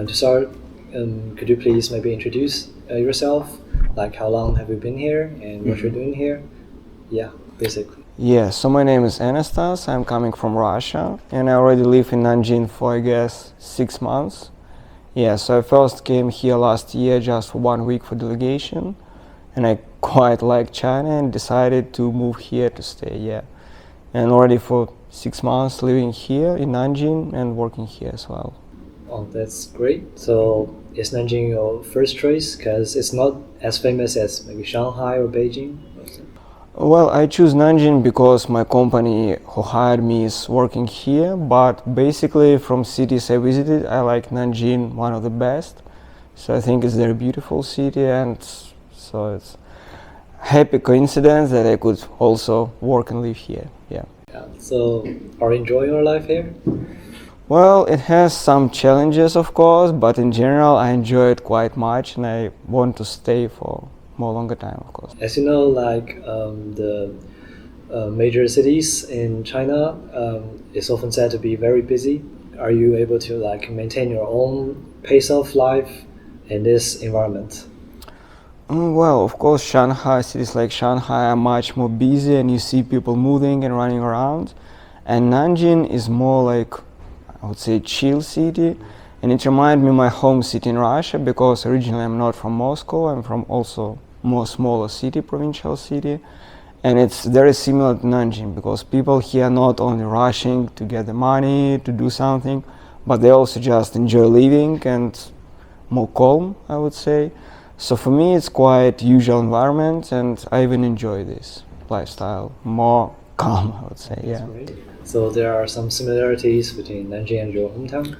To start, could you please maybe introduce yourself? Like how long have you been here and what you're doing here? Yeah, basically. Yeah, so my name is Anastas. I'm coming from Russia, and I already live in Nanjing for, I guess, 6 months. Yeah, so I first came here last year just for 1 week for delegation, and I quite like China and decided to move here to stay, yeah. And already for 6 months living here in Nanjing and working here as well. Oh, that's great. So is Nanjing your first choice? Because it's not as famous as maybe Shanghai or Beijing? Well, I choose Nanjing because my company who hired me is working here, but basically from cities I visited, I like Nanjing one of the best. So I think it's a very beautiful city, and so it's happy coincidence that I could also work and live here, yeah. So are you enjoying your life here? Well, it has some challenges, of course, but in general I enjoy it quite much and I want to stay for more longer time, of course. As you know, like the major cities in China is often said to be very busy. Are you able to like maintain your own pace of life in this environment? Well, of course, cities like Shanghai are much more busy and you see people moving and running around. And Nanjing is more like, I would say, chill city. And it reminds me of my home city in Russia because originally I'm not from Moscow, I'm from also more smaller city, provincial city. And it's very similar to Nanjing because people here are not only rushing to get the money, to do something, but they also just enjoy living and more calm, I would say. So for me it's quite usual environment and I even enjoy this lifestyle, more calm, I would say, yeah. So there are some similarities between Nanjing and your hometown?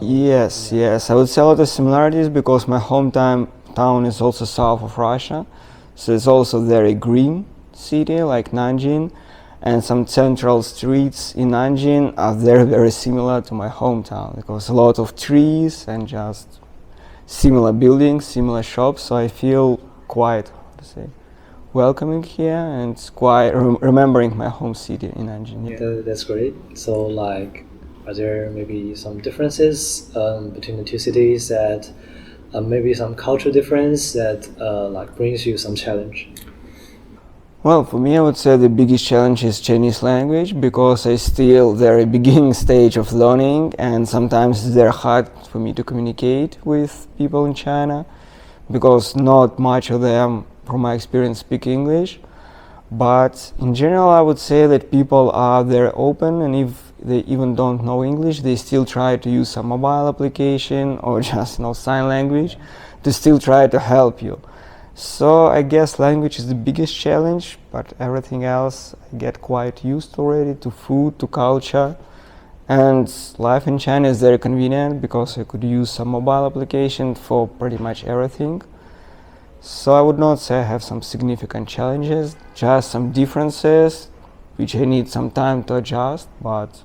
Yes, I would say a lot of similarities because my hometown is also south of Russia, so it's also very green city like Nanjing, and some central streets in Nanjing are very similar to my hometown because a lot of trees and just similar buildings, similar shops, so I feel quite, how to say, welcoming here and quite remembering my home city in Nanjing. Yeah. That's great. So like, are there maybe some differences between the two cities that maybe some cultural difference that like brings you some challenge? Well, for me, I would say the biggest challenge is Chinese language because I still very beginning stage of learning and sometimes it's very hard for me to communicate with people in China because not much of them, from my experience, speak English. But in general, I would say that people are very open, and if they even don't know English, they still try to use some mobile application or just sign language to still try to help you. So I guess language is the biggest challenge, but everything else I get quite used already to food, to culture. And life in China is very convenient because I could use some mobile application for pretty much everything. So I would not say I have some significant challenges, just some differences which I need some time to adjust, but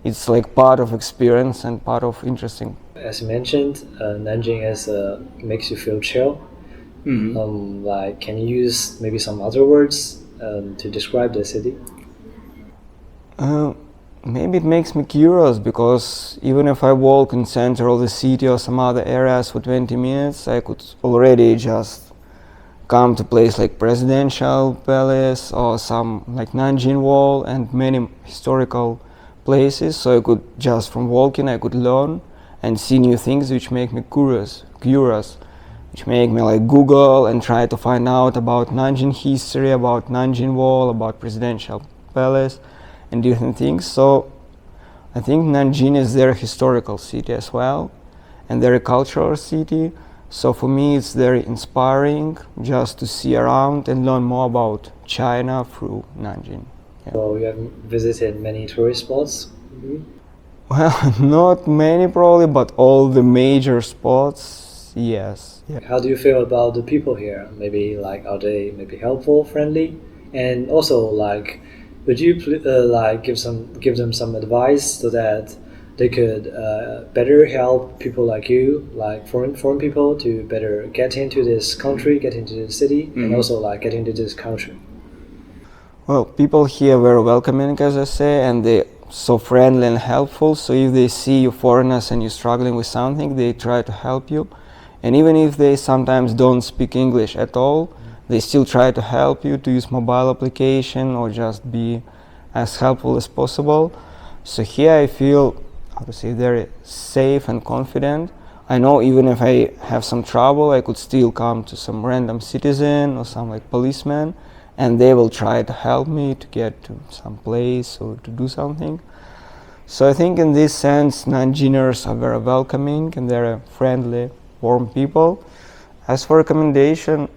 it's like part of experience and part of interesting. As you mentioned, Nanjing makes you feel chill. Mm-hmm. Like, can you use maybe some other words to describe the city? Maybe it makes me curious because even if I walk in center of the city or some other areas for 20 minutes, I could already just come to place like Presidential Palace or some like Nanjing Wall and many historical places. So I could just from walking I could learn and see new things which make me curious, which make me like Google and try to find out about Nanjing history, about Nanjing Wall, about Presidential Palace and different things. So I think Nanjing is their historical city as well and very cultural city. So for me it's very inspiring just to see around and learn more about China through Nanjing. Yeah. So you have visited many tourist spots? Mm-hmm. Well, not many probably, but all the major spots, yes. Yeah. How do you feel about the people here? Maybe like, are they maybe helpful, friendly? And also like, would you like give them some advice so that they could better help people like you, like foreign people, to better get into this country, get into the city, mm-hmm. and also like get into this country? Well, people here are very welcoming, as I say, and they so friendly and helpful. So if they see you foreigners and you're struggling with something, they try to help you. And even if they sometimes don't speak English at all, they still try to help you to use mobile application or just be as helpful as possible. So here I feel, how to say, very safe and confident. I know even if I have some trouble, I could still come to some random citizen or some like policeman, and they will try to help me to get to some place or to do something. So I think in this sense, Nanjingers are very welcoming and they're friendly, warm people. As for recommendation,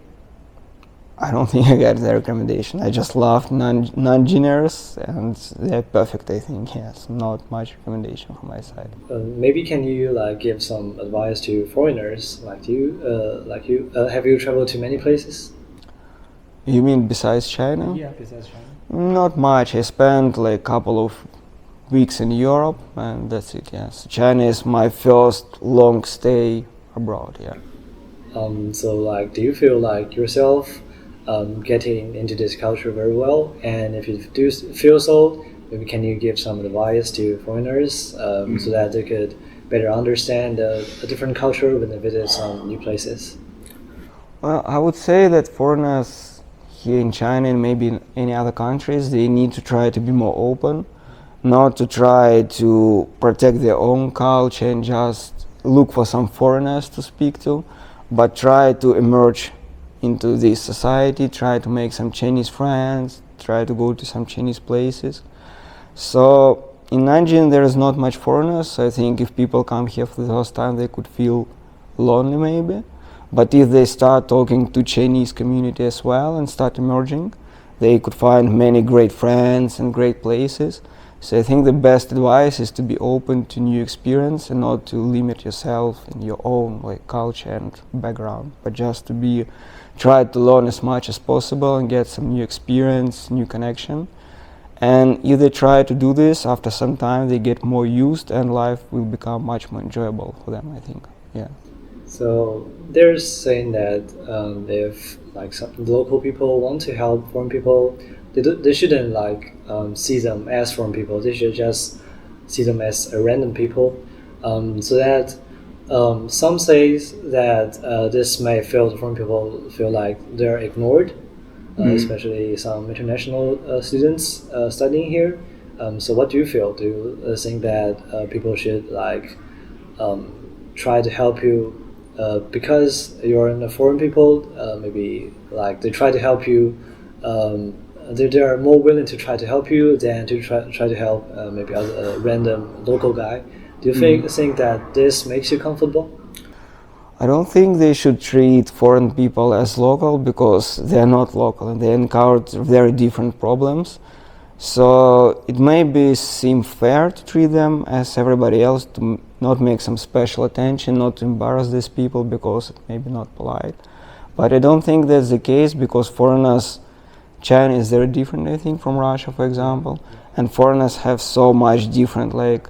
I don't think I got the recommendation. I just love Nanjingers and they're perfect, I think. Yes, not much recommendation from my side. Maybe can you like give some advice to foreigners like you? Have you traveled to many places? You mean besides China? Yeah, besides China. Not much. I spent like a couple of weeks in Europe and that's it, yes. China is my first long stay abroad, yeah. So like, do you feel like yourself getting into this culture very well? And if you do feel so, maybe can you give some advice to foreigners so that they could better understand a different culture when they visit some new places? Well, I would say that foreigners here in China and maybe in any other countries, they need to try to be more open, not to try to protect their own culture and just look for some foreigners to speak to, but try to emerge into this society, try to make some Chinese friends, try to go to some Chinese places. So in Nanjing there is not much foreigners, so I think if people come here for the first time they could feel lonely maybe. But if they start talking to Chinese community as well and start emerging, they could find many great friends and great places. So I think the best advice is to be open to new experience and not to limit yourself in your own like culture and background, but just to try to learn as much as possible and get some new experience, new connection. And if they try to do this, after some time they get more used and life will become much more enjoyable for them, I think. Yeah. So they're saying that if like some local people want to help foreign people, they shouldn't like see them as foreign people. They should just see them as a random people. So that some say that this may feel foreign people feel like they're ignored, especially some international students studying here. So what do you feel? Do you think that people should like try to help you because you're in a foreign people? Maybe like they try to help you. They are more willing to try to help you than to try to help maybe a random local guy. Do you think that this makes you comfortable? I don't think they should treat foreign people as local because they're not local and they encounter very different problems. So it may seem fair to treat them as everybody else, to not make some special attention, not to embarrass these people because it may be not polite. But I don't think that's the case because foreigners, China is very different, I think, from Russia, for example, and foreigners have so much different like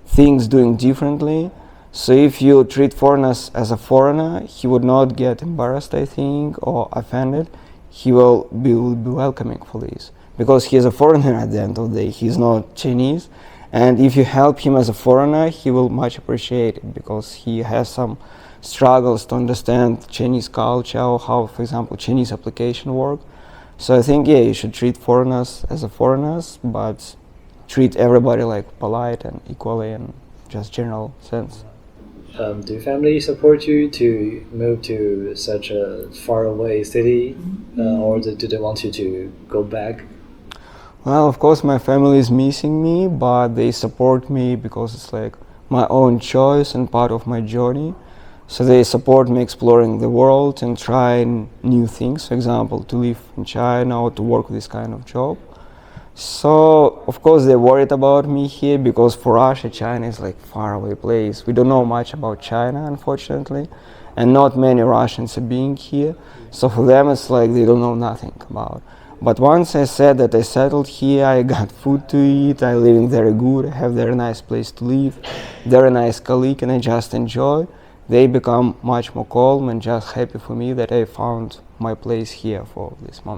things doing differently. So if you treat foreigners as a foreigner, he would not get embarrassed, I think, or offended. He will be welcoming for this because he is a foreigner at the end of the day. He's not Chinese, and if you help him as a foreigner, he will much appreciate it because he has some struggles to understand Chinese culture or how, for example, Chinese application work. So I think, yeah, you should treat foreigners as a foreigners, but treat everybody like polite and equally in just general sense. Do family support you to move to such a faraway city, or do they want you to go back? Well, of course, my family is missing me, but they support me because it's like my own choice and part of my journey. So they support me exploring the world and trying new things, for example, to live in China or to work this kind of job. So, of course, they're worried about me here because for Russia, China is like faraway place. We don't know much about China, unfortunately, and not many Russians are being here. So for them, it's like they don't know nothing about. But once I said that I settled here, I got food to eat, I living very good, I have very nice place to live, very nice colleague, and I just enjoy. They become much more calm and just happy for me that I found my place here for this moment.